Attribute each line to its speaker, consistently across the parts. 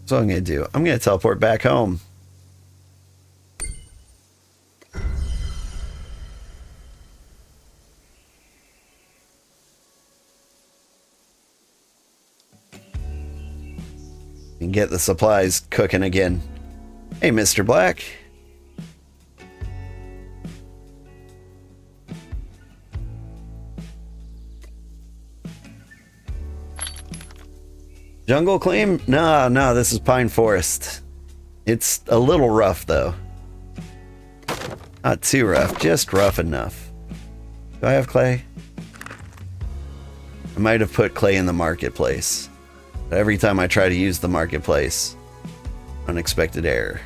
Speaker 1: That's what I'm gonna do. I'm gonna teleport back home. And get the supplies cooking again. Hey, Mr. Black. Jungle claim? No, this is pine forest. It's a little rough, though. Not too rough, just rough enough. Do I have clay? I might have put clay in the marketplace. But every time I try to use the marketplace, unexpected error.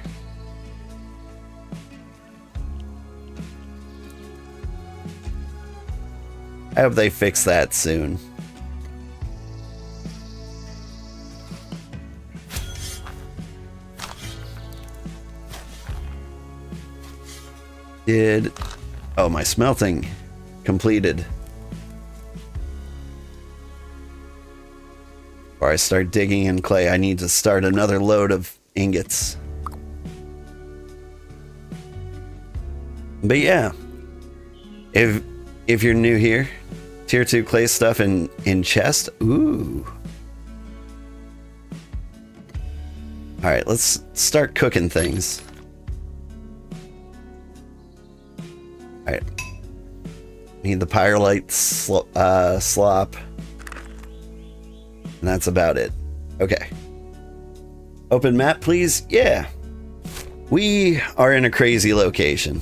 Speaker 1: I hope they fix that soon. Oh, my smelting completed. Before I start digging in clay, I need to start another load of ingots. But yeah, if you're new here, tier 2 clay stuff in chest. Ooh. All right, let's start cooking things. All right. Need the pyrolite slop. And that's about it. Okay. Open map, please. Yeah. We are in a crazy location.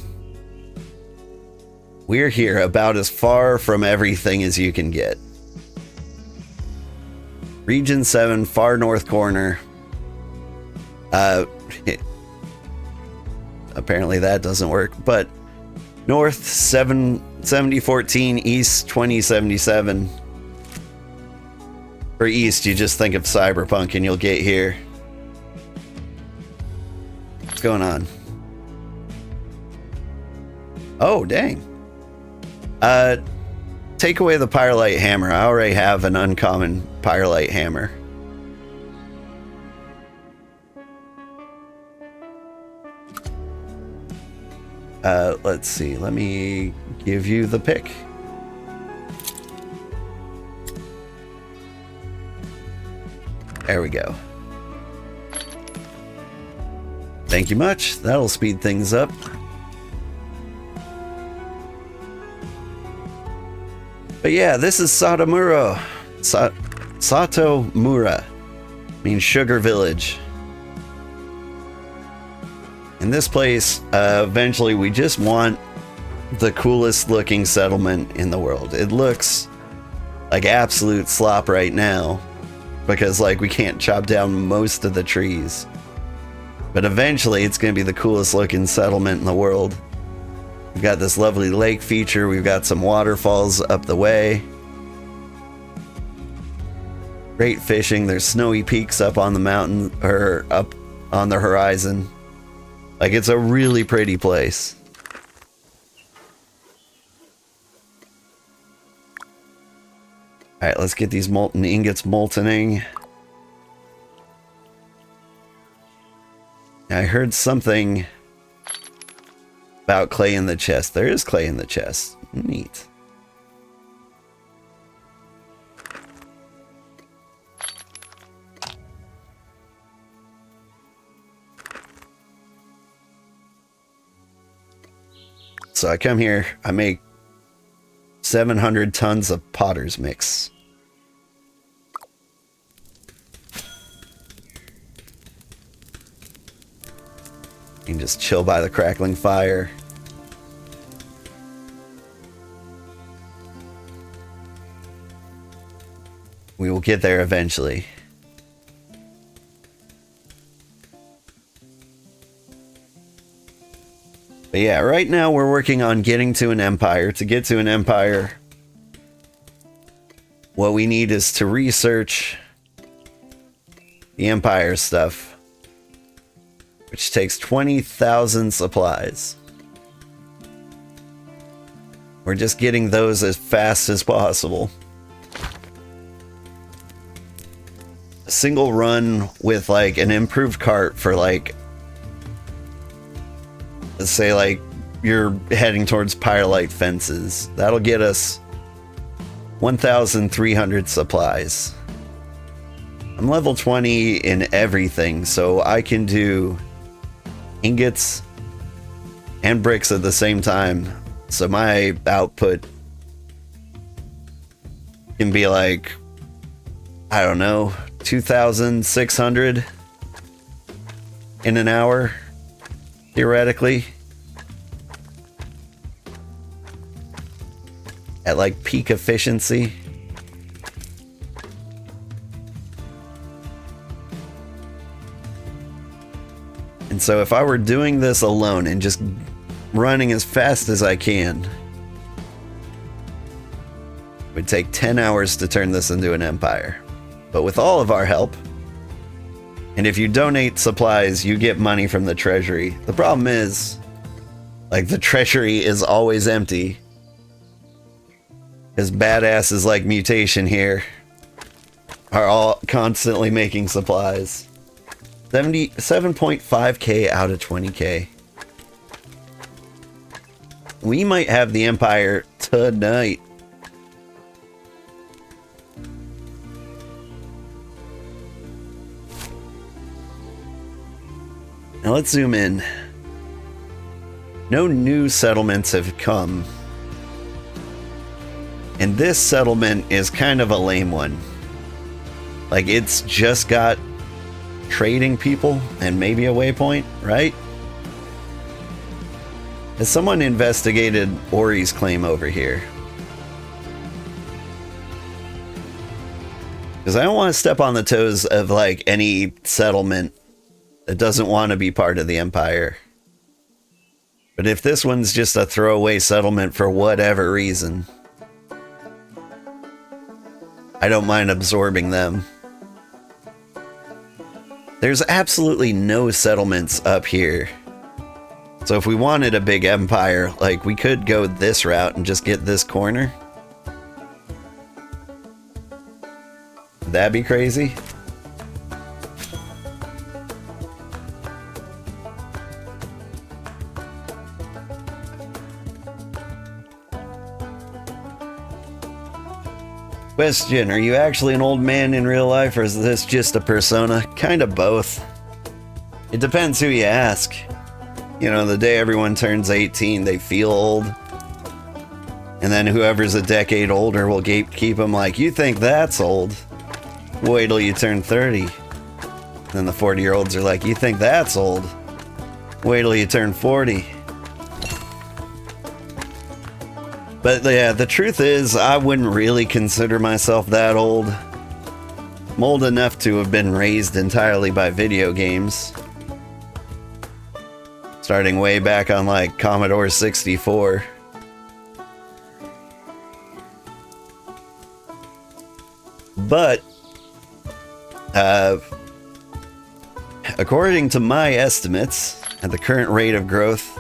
Speaker 1: We're here about as far from everything as you can get. Region 7, far north corner. Apparently that doesn't work, but north 7014, east 2077. For east, you just think of Cyberpunk and you'll get here. What's going on? Oh, dang. Take away the pyrolite hammer. I already have an uncommon pyrolite hammer. Let's see. Let me give you the pick. There we go. Thank you much. That'll speed things up. But yeah, this is Satomura. Satomura. Means sugar village. In this place, eventually we just want the coolest looking settlement in the world. It looks like absolute slop right now because like we can't chop down most of the trees. But eventually it's going to be the coolest looking settlement in the world. We've got this lovely lake feature. We've got some waterfalls up the way. Great fishing. There's snowy peaks up on the mountain or up on the horizon. Like, it's a really pretty place. Alright, let's get these molten ingots moltening. I heard something about clay in the chest. There is clay in the chest. Neat. So I come here, I make 700 tons of potter's mix. You can just chill by the crackling fire. We will get there eventually. But yeah, right now we're working on getting to an empire. To get to an empire, what we need is to research the empire stuff, which takes 20,000 supplies. We're just getting those as fast as possible. single run with like an improved cart for like, let's say like you're heading towards Pyrelite Fences. That'll get us 1,300 supplies. I'm level 20 in everything, so I can do ingots and bricks at the same time. So my output can be like, I don't know, 2,600 in an hour, theoretically. At like peak efficiency. And so if I were doing this alone and just running as fast as I can, it would take 10 hours to turn this into an empire. But with all of our help, and if you donate supplies, you get money from the treasury. The problem is, like, the treasury is always empty. Because badasses like Mutation here are all constantly making supplies. 7.5k out of 20k. We might have the empire tonight. Now let's zoom in. No new settlements have come. And this settlement is kind of a lame one. Like, it's just got trading people and maybe a waypoint, right? Has someone investigated Ori's claim over here? Because I don't want to step on the toes of, like, any settlement that doesn't want to be part of the empire. But if this one's just a throwaway settlement for whatever reason, I don't mind absorbing them. There's absolutely no settlements up here. So if we wanted a big empire, like, we could go this route and just get this corner. Would that be crazy? Question, are you actually an old man in real life, or is this just a persona? Kind of both. It depends who you ask. You know, the day everyone turns 18, they feel old. And then whoever's a decade older will keep them like, you think that's old? Wait till you turn 30. Then the 40-year-olds are like, you think that's old? Wait till you turn 40. But yeah, the truth is, I wouldn't really consider myself that old. I'm old enough to have been raised entirely by video games. Starting way back on, like, Commodore 64. But, according to my estimates, at the current rate of growth,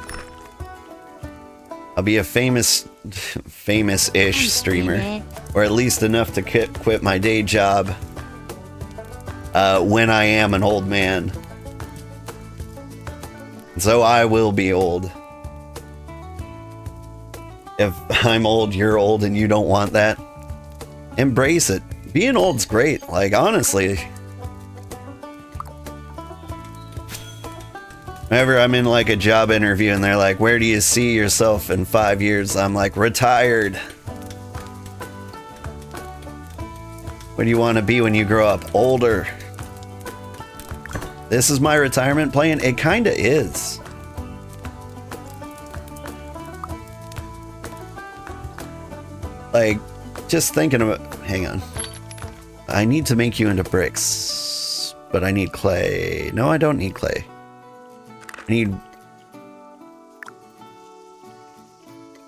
Speaker 1: I'll be a famous-ish streamer, or at least enough to quit my day job when I am an old man. So I will be old. If I'm old, you're old, and you don't want that, embrace it. Being old's great, like, honestly. Whenever I'm in, like, a job interview and they're like, where do you see yourself in 5 years? I'm like, retired. What do you want to be when you grow up? Older. This is my retirement plan? It kinda is. Like, just thinking about... Hang on. I need to make you into bricks. But I need clay. No, I don't need clay. I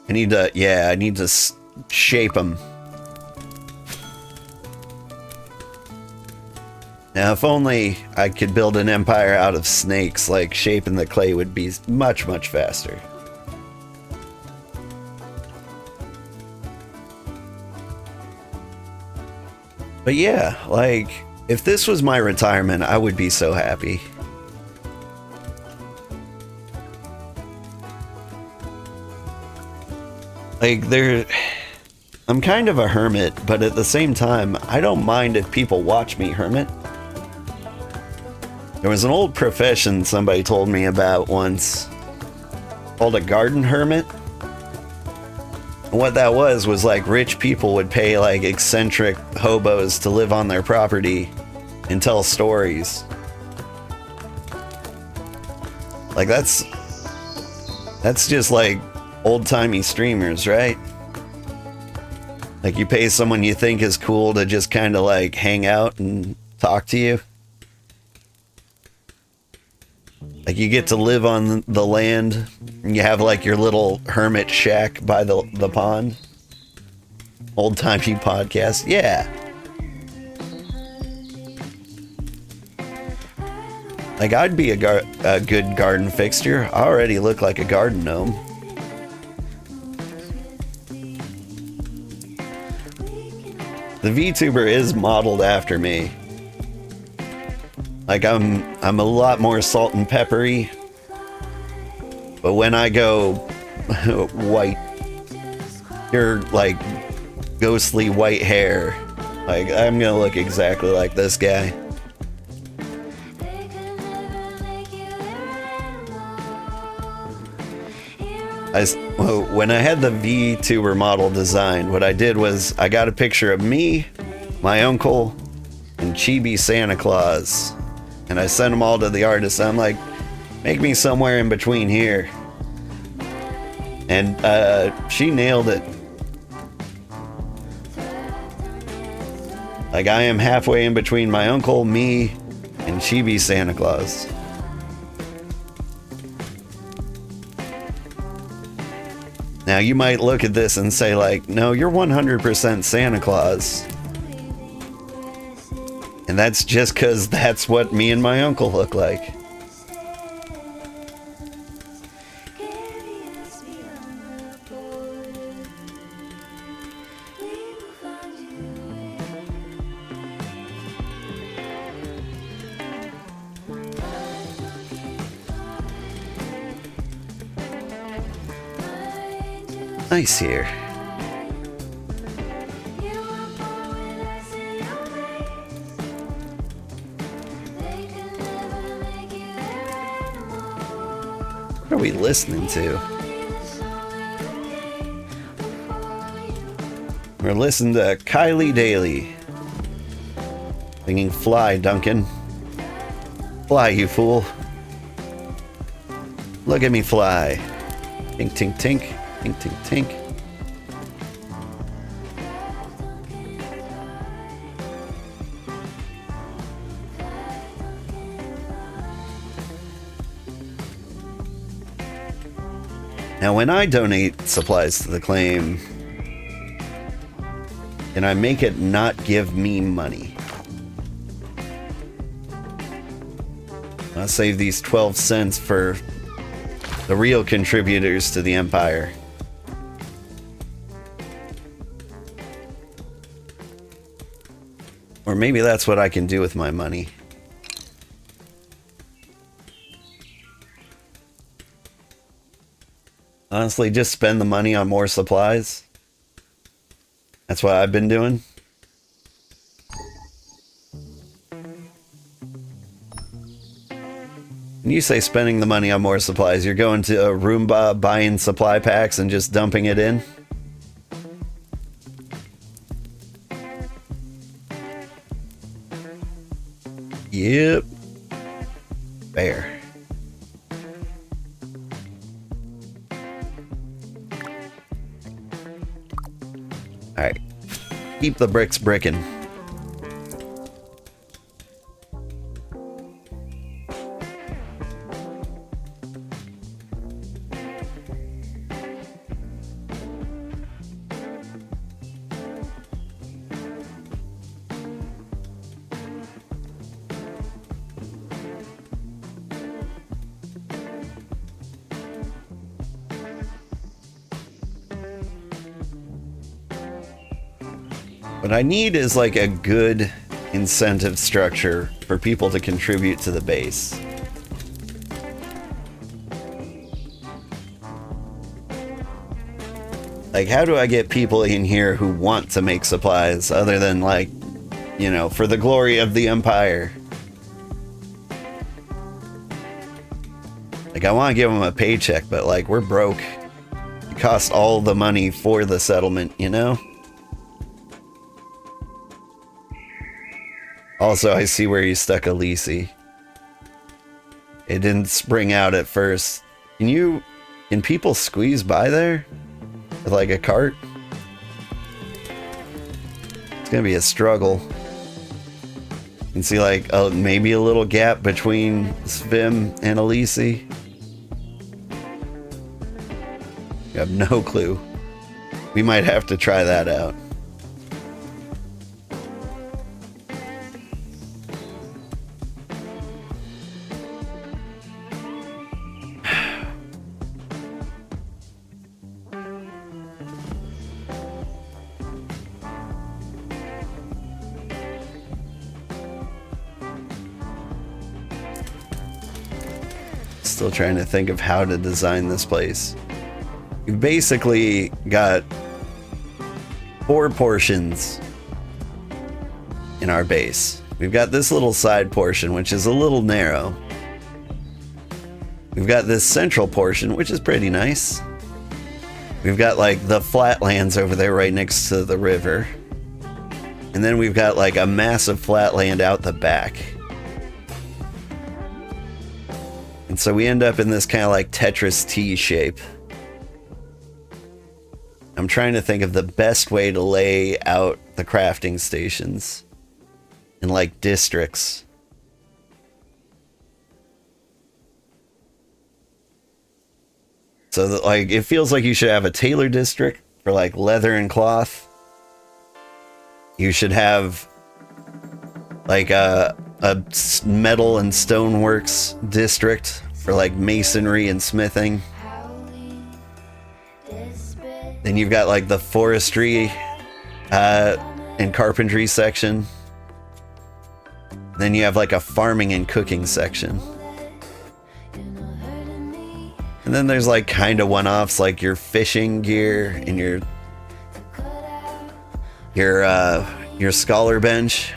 Speaker 1: need to shape them. Now, if only I could build an empire out of snakes, like, shaping the clay would be much, much faster. But yeah, like, If this was my retirement, I would be so happy. Like, I'm kind of a hermit, but at the same time, I don't mind if people watch me hermit. There was an old profession somebody told me about once called a garden hermit. And what that was like rich people would pay like eccentric hobos to live on their property and tell stories. Like that's just like old-timey streamers, right? Like you pay someone you think is cool to just kind of like hang out and talk to you. Like you get to live on the land and you have like your little hermit shack by the pond. Old-timey podcast. Yeah. Like I'd be a good garden fixture. I already look like a garden gnome. The VTuber is modeled after me. Like I'm a lot more salt and peppery. But when I go white, you're like ghostly white hair. Like I'm gonna look exactly like this guy. When I had the VTuber model designed, what I did was I got a picture of me, my uncle, and Chibi Santa Claus. And I sent them all to the artist. I'm like, make me somewhere in between here. And she nailed it. Like I am halfway in between my uncle, me, and Chibi Santa Claus. Now you might look at this and say like, no, you're 100% Santa Claus. And that's just because that's what me and my uncle look like. Nice here. What are we listening to? We're listening to Kylie Daly singing Fly, Duncan. Fly, you fool. Look at me fly. Tink, tink, tink. Tink, tink, tink. Now, when I donate supplies to the claim, and I make it not give me money, I'll save these 12 cents for the real contributors to the Empire. Or maybe that's what I can do with my money. Honestly, just spend the money on more supplies. That's what I've been doing. When you say spending the money on more supplies, you're going to a Roomba, buying supply packs and just dumping it in? Yep. Fair. Alright. Keep the bricks bricking. What I need is like a good incentive structure for people to contribute to the base. Like, how do I get people in here who want to make supplies other than, like, you know, for the glory of the Empire? Like, I want to give them a paycheck, but, like, we're broke. It costs all the money for the settlement, you know? Also, I see where you stuck Elise. It didn't spring out at first. Can people squeeze by there? With like a cart? It's gonna be a struggle. You can see like maybe a little gap between Svim and Elise. You have no clue. We might have to try that out. Still trying to think of how to design this place. We've basically got 4 portions in our base. We've got this little side portion, which is a little narrow. We've got this central portion, which is pretty nice. We've got like the flatlands over there right next to the river. And then we've got like a massive flatland out the back. And so we end up in this kind of like Tetris T shape. I'm trying to think of the best way to lay out the crafting stations in like districts. So that, like, it feels like you should have a tailor district for like leather and cloth. You should have like a metal and stoneworks district for like masonry and smithing. Then you've got like the forestry and carpentry section. Then you have like a farming and cooking section. And then there's like kind of one-offs like your fishing gear and your scholar bench.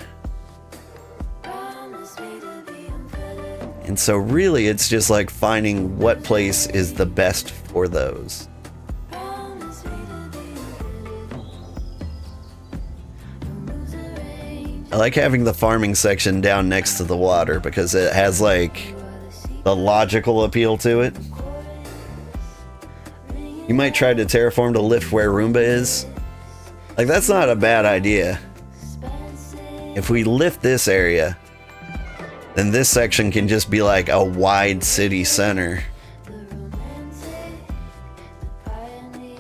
Speaker 1: And so really it's just like finding what place is the best for those. I like having the farming section down next to the water because it has like the logical appeal to it. You might try to terraform to lift where Roomba is. Like, that's not a bad idea. If we lift this area, then this section can just be like a wide city center.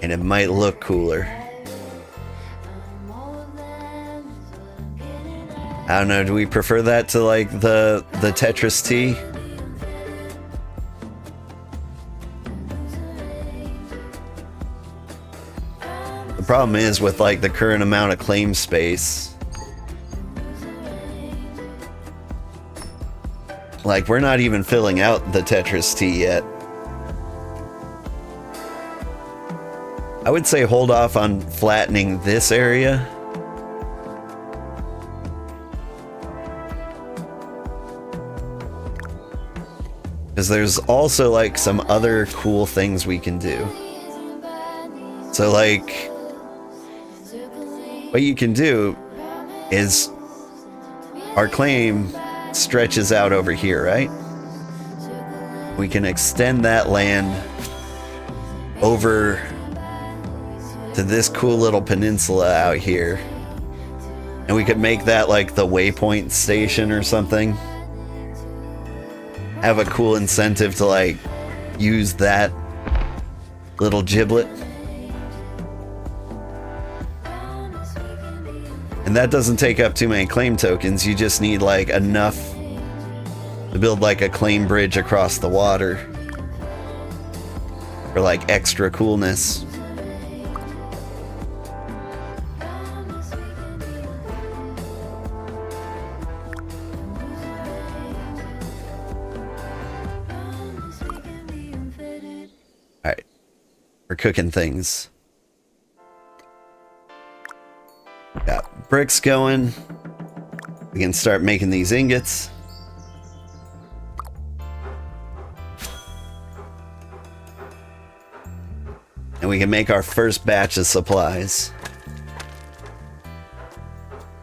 Speaker 1: And it might look cooler. I don't know, do we prefer that to like the Tetris T? The problem is with like the current amount of claim space, like we're not even filling out the Tetris T yet. I would say hold off on flattening this area. Because there's also like some other cool things we can do. So like, what you can do is our claim stretches out over here, right? We can extend that land over to this cool little peninsula out here. And we could make that like the waypoint station or something. Have a cool incentive to like use that little giblet. And that doesn't take up too many claim tokens. You just need like enough to build like a claim bridge across the water for like extra coolness. for cooking things. Got bricks going. We can start making these ingots. And we can make our first batch of supplies.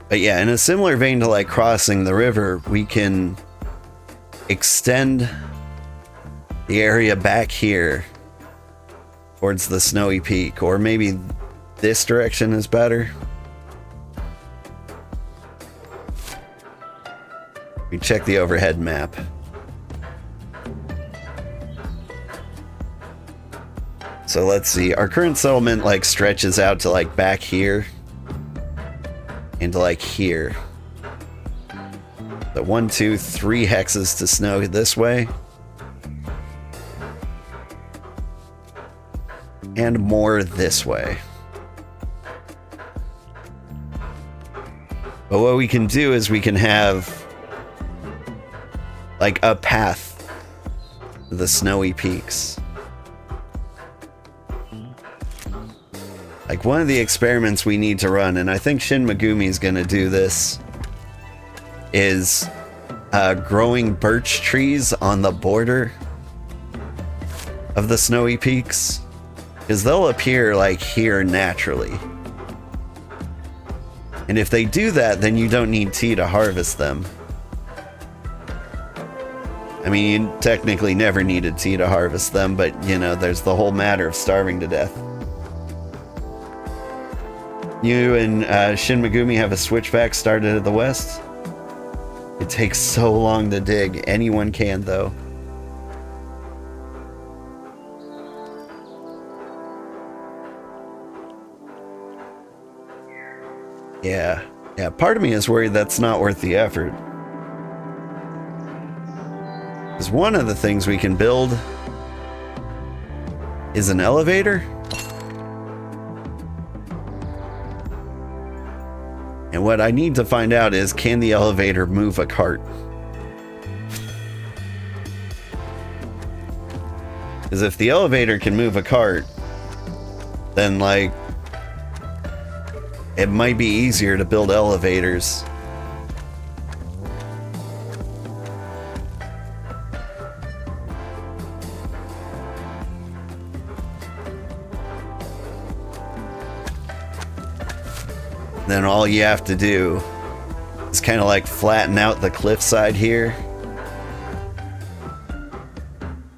Speaker 1: But yeah, in a similar vein to like crossing the river, we can extend the area back here towards the snowy peak, or maybe this direction is better. We check the overhead map. So let's see, our current settlement like stretches out to like back here into like here. The 1, 2, 3 hexes to snow this way. And more this way. But what we can do is we can have like a path to the snowy peaks. Like one of the experiments we need to run, and I think Shin Megumi is going to do this, is growing birch trees on the border of the snowy peaks, because they'll appear like here naturally. And if they do that, then you don't need tea to harvest them. I mean, you technically never needed tea to harvest them, but you know, there's the whole matter of starving to death. You and Shin Megumi have a switchback started at the west. It takes so long to dig. Anyone can, though. Yeah. Yeah, part of me is worried that's not worth the effort. Because one of the things we can build is an elevator. And what I need to find out is, can the elevator move a cart? Because if the elevator can move a cart, then like, it might be easier to build elevators. Then all you have to do is kind of like flatten out the cliffside here.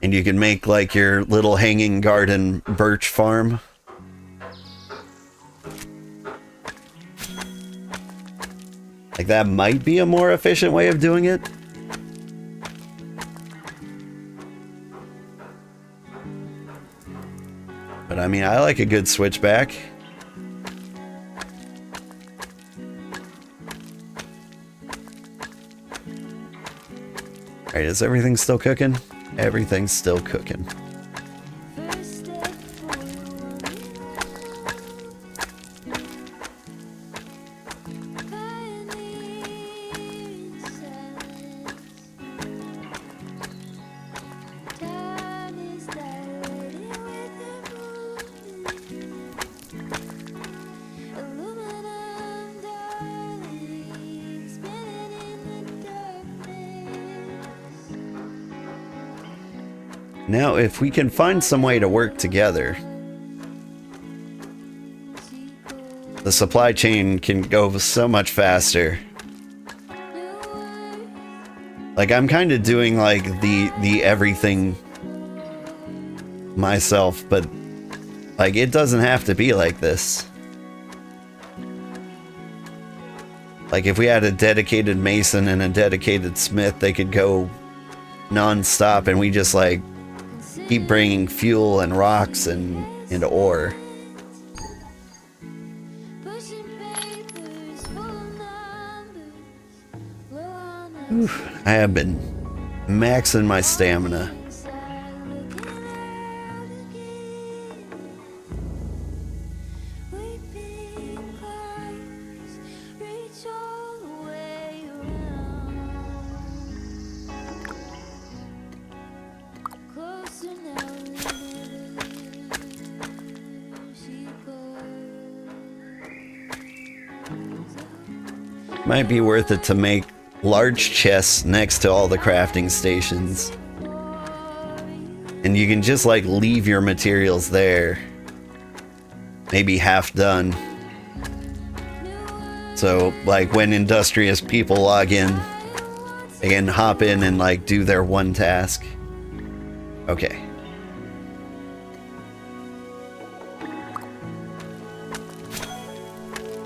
Speaker 1: And you can make like your little hanging garden birch farm. Like that might be a more efficient way of doing it. But I mean, I like a good switchback. Alright, is everything still cooking? Everything's still cooking. Now, if we can find some way to work together, the supply chain can go so much faster. Like, I'm kind of doing, like, the everything myself, but, like, it doesn't have to be like this. Like, if we had a dedicated mason and a dedicated smith, they could go non-stop, and we just, like, keep bringing fuel and rocks and ore. Oof, I have been maxing my stamina. Might be worth it to make large chests next to all the crafting stations. And you can just like leave your materials there. Maybe half done. So like when industrious people log in, they can hop in and like do their one task. Okay.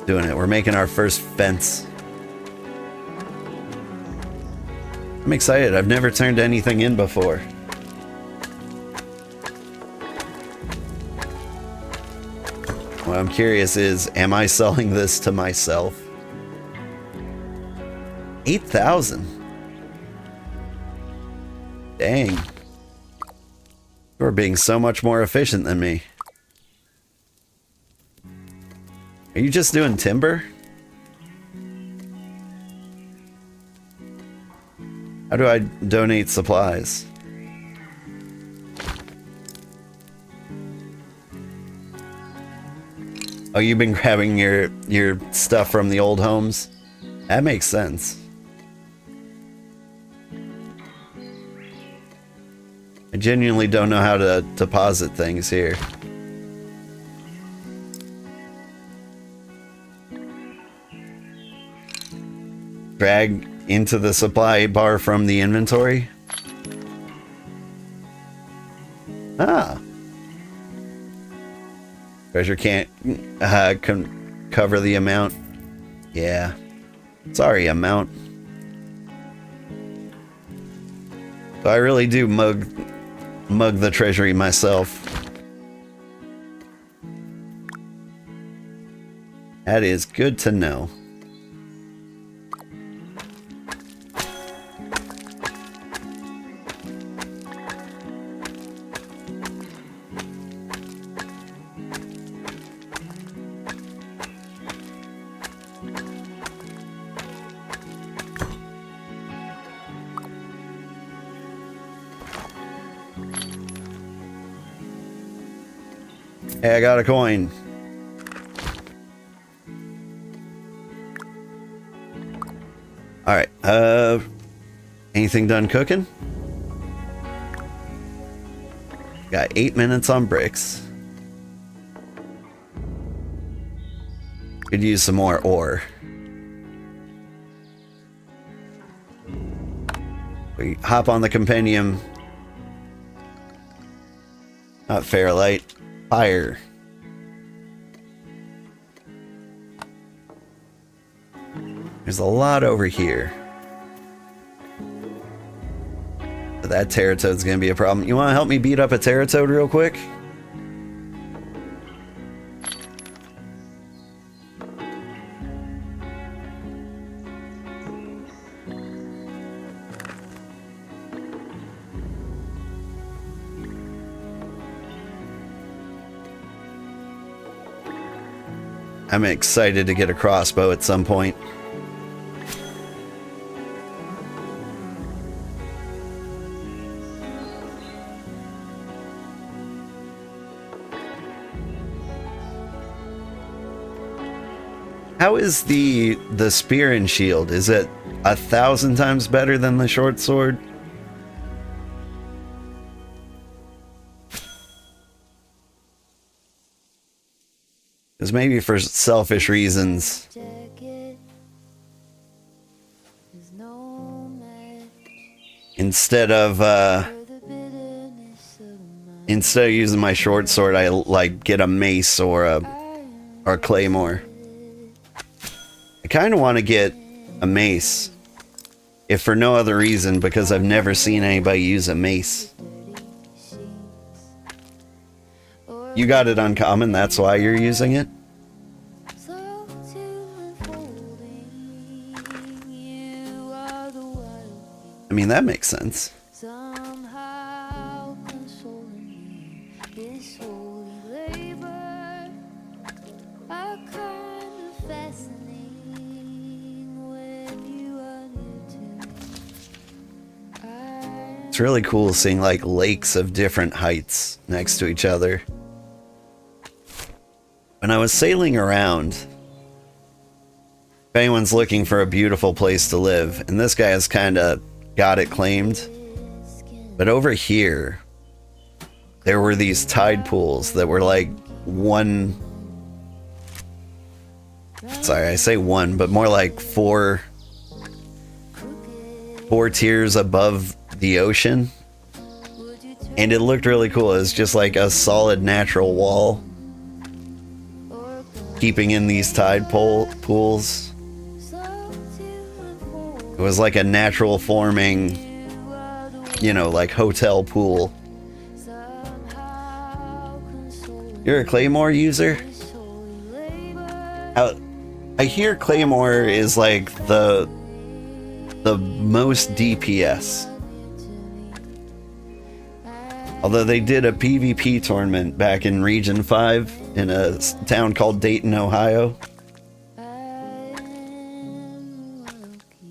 Speaker 1: Doing it. We're making our first fence. I'm excited. I've never turned anything in before. What I'm curious is, am I selling this to myself? 8,000. Dang. You're being so much more efficient than me. Are you just doing timber? How do I donate supplies? Oh, you've been grabbing your stuff from the old homes? That makes sense. I genuinely don't know how to deposit things here. Drag into the supply bar from the inventory? Ah. Treasure can't cover the amount. Yeah. Sorry, amount. So I really do mug the treasury myself. That is good to know. Hey, I got a coin. Alright, anything done cooking? Got 8 minutes on bricks. Could use some more ore. We hop on the compendium. Not Fairlight. Fire. There's a lot over here. But that Terratoad's gonna be a problem. You wanna help me beat up a Terratoad real quick? I'm excited to get a crossbow at some point. How is the spear and shield? Is it 1,000 times better than the short sword? Because maybe for selfish reasons. Instead of using my short sword, I like get a mace or a claymore. I kind of want to get a mace, if for no other reason, because I've never seen anybody use a mace. You got it uncommon, that's why you're using it? I mean, that makes sense. It's really cool seeing like lakes of different heights next to each other. When I was sailing around, anyone's looking for a beautiful place to live, and this guy has kind of got it claimed. But over here, there were these tide pools that were like sorry, I say one, but more like four tiers above the ocean. And it looked really cool. It was just like a solid natural wall keeping in these tide pools. It was like a natural forming, you know, like hotel pool. You're a Claymore user? I hear Claymore is like the most DPS. Although they did a PvP tournament back in Region 5 in a town called Dayton, Ohio.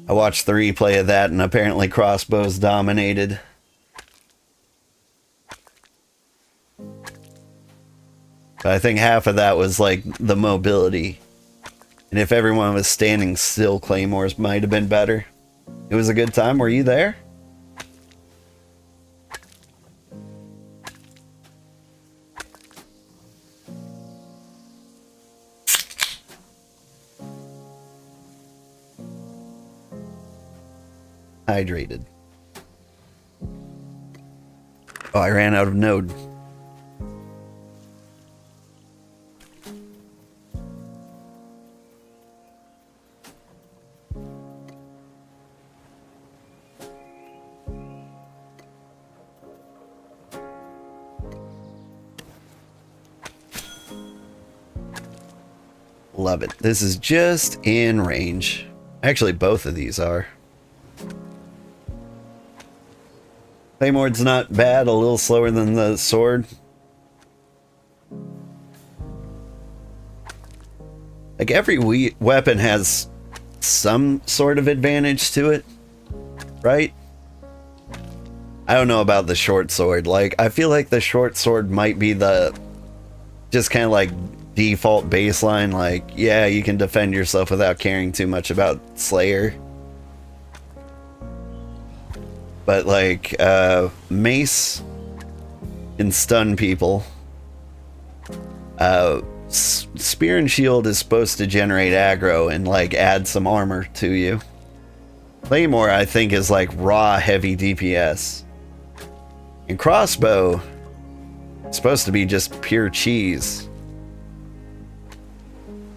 Speaker 1: I watched the replay of that, and apparently crossbows dominated. But I think half of that was like the mobility. And if everyone was standing still, claymores might have been better. It was a good time. Were you there? Hydrated. Oh, I ran out of node. Love it. This is just in range. Actually, both of these are. Claymore's not bad, a little slower than the sword. Like every weapon has some sort of advantage to it, right? I don't know about the short sword. Like, I feel like the short sword might be the just kind of like default baseline. Like, yeah, you can defend yourself without caring too much about Slayer. But like, mace can stun people. Spear and shield is supposed to generate aggro and like add some armor to you. Claymore, I think, is like raw heavy DPS. And crossbow is supposed to be just pure cheese.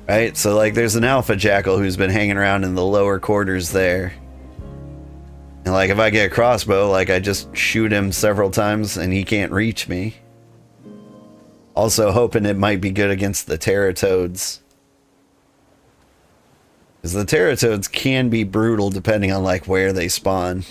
Speaker 1: Right? So like there's an alpha jackal who's been hanging around in the lower quarters there. And like if I get a crossbow, like I just shoot him several times and he can't reach me. Also hoping it might be good against the Teratoads. Because the Teratoads can be brutal depending on like where they spawn.